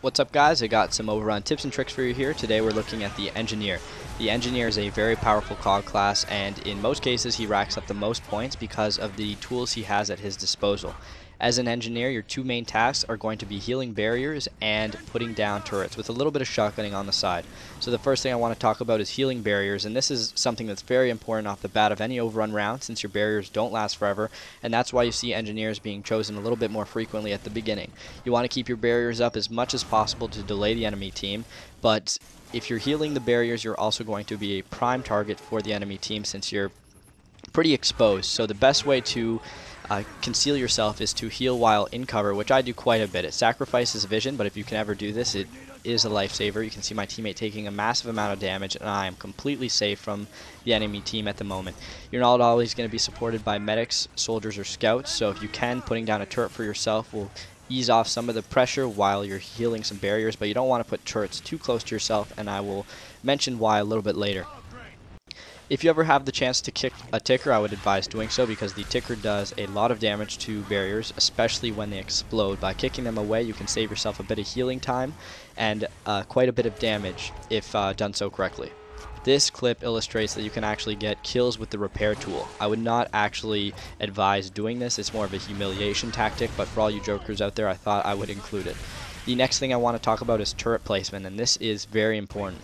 What's up, guys? I got some Overrun tips and tricks for you here. Today we're looking at the Engineer. The Engineer is a very powerful cog class, and in most cases he racks up the most points because of the tools he has at his disposal. As an Engineer, your two main tasks are going to be healing barriers and putting down turrets, with a little bit of shotgunning on the side. So the first thing I want to talk about is healing barriers, and this is something that's very important off the bat of any Overrun round, since your barriers don't last forever, and that's why you see Engineers being chosen a little bit more frequently at the beginning. You want to keep your barriers up as much as possible to delay the enemy team, but if you're healing the barriers, you're also going to be a prime target for the enemy team since you're pretty exposed. So the best way to conceal yourself is to heal while in cover, which I do quite a bit. It sacrifices vision, but if you can ever do this, it is a lifesaver. You can see my teammate taking a massive amount of damage, and I am completely safe from the enemy team at the moment. You're not always going to be supported by medics, soldiers, or scouts, so if you can, putting down a turret for yourself will ease off some of the pressure while you're healing some barriers, but you don't want to put turrets too close to yourself, and I will mention why a little bit later. If you ever have the chance to kick a ticker, I would advise doing so because the ticker does a lot of damage to barriers, especially when they explode. By kicking them away, you can save yourself a bit of healing time and quite a bit of damage if done so correctly. This clip illustrates that you can actually get kills with the repair tool. I would not actually advise doing this. It's more of a humiliation tactic, but for all you jokers out there, I thought I would include it. The next thing I want to talk about is turret placement, and this is very important.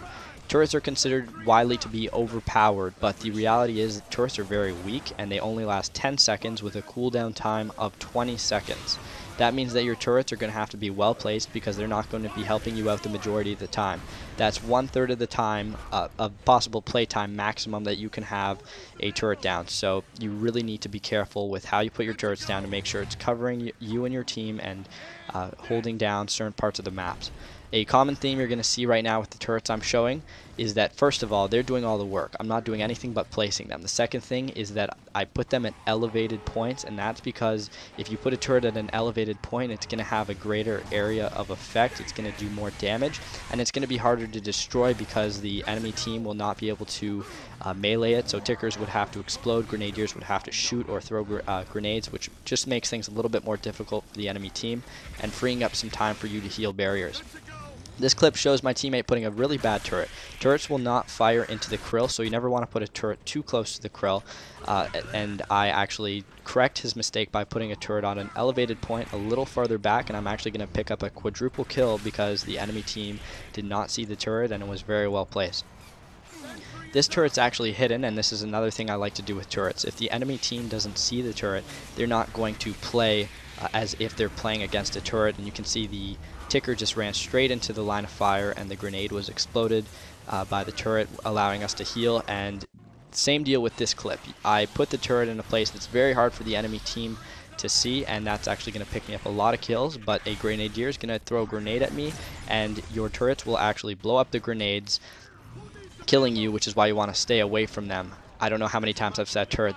Turrets are considered widely to be overpowered, but the reality is that turrets are very weak and they only last 10 seconds with a cooldown time of 20 seconds. That means that your turrets are going to have to be well placed because they're not going to be helping you out the majority of the time. That's 1/3 of the time of possible playtime maximum that you can have a turret down. So you really need to be careful with how you put your turrets down to make sure it's covering you and your team and holding down certain parts of the maps. A common theme you're going to see right now with the turrets I'm showing is that, first of all, they're doing all the work. I'm not doing anything but placing them. The second thing is that I put them at elevated points, and that's because if you put a turret at an elevated point, it's going to have a greater area of effect, it's going to do more damage, and it's going to be harder to destroy because the enemy team will not be able to melee it, so tickers would have to explode, grenadiers would have to shoot or throw grenades, which just makes things a little bit more difficult for the enemy team and freeing up some time for you to heal barriers. This clip shows my teammate putting a really bad turret. Turrets will not fire into the krill, so you never want to put a turret too close to the krill. And I actually correct his mistake by putting a turret on an elevated point a little farther back, and I'm actually going to pick up a quadruple kill because the enemy team did not see the turret and it was very well placed. This turret's actually hidden, and this is another thing I like to do with turrets. If the enemy team doesn't see the turret, they're not going to play as if they're playing against a turret, and you can see the ticker just ran straight into the line of fire and the grenade was exploded by the turret, allowing us to heal. And same deal with this clip. I put the turret in a place that's very hard for the enemy team to see, and that's actually going to pick me up a lot of kills, but a grenadier is going to throw a grenade at me and your turrets will actually blow up the grenades, killing you, which is why you want to stay away from them. I don't know how many times I've said turret,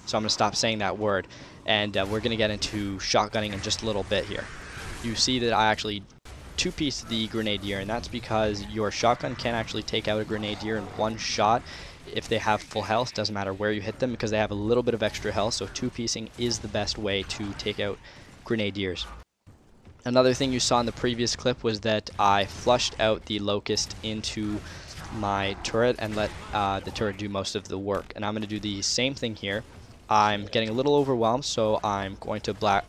so I'm going to stop saying that word, and we're going to get into shotgunning in just a little bit here. You see that I actually two-piece the grenadier, and that's because your shotgun can actually take out a grenadier in one shot if they have full health. Doesn't matter where you hit them because they have a little bit of extra health, so two-piecing is the best way to take out grenadiers. Another thing you saw in the previous clip was that I flushed out the locust into my turret and let the turret do most of the work, and I'm going to do the same thing here. I'm getting a little overwhelmed, so I'm going to back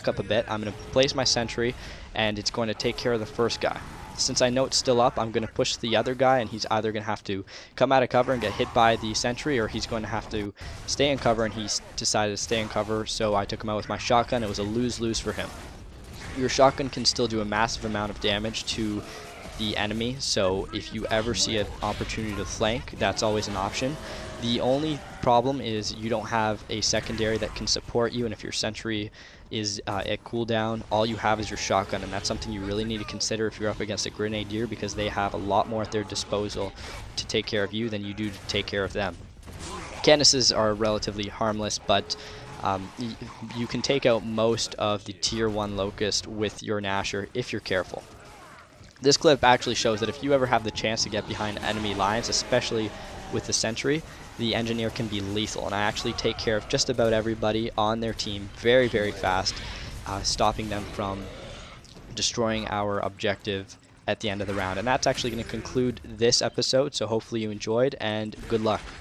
up a bit. I'm going to place my sentry, and it's going to take care of the first guy. Since I know it's still up, I'm going to push the other guy, and he's either going to have to come out of cover and get hit by the sentry, or he's going to have to stay in cover, and he's decided to stay in cover, so I took him out with my shotgun. It was a lose-lose for him. Your shotgun can still do a massive amount of damage to the enemy, so if you ever see an opportunity to flank, that's always an option. The only problem is you don't have a secondary that can support you, and if your sentry is at cooldown, all you have is your shotgun, and that's something you really need to consider if you're up against a grenadier because they have a lot more at their disposal to take care of you than you do to take care of them. Candaces are relatively harmless, but you can take out most of the tier 1 locust with your Nasher if you're careful. This clip actually shows that if you ever have the chance to get behind enemy lines, especially with the sentry, the engineer can be lethal, and I actually take care of just about everybody on their team very, very fast, stopping them from destroying our objective at the end of the round. And that's actually going to conclude this episode, so hopefully you enjoyed, and good luck.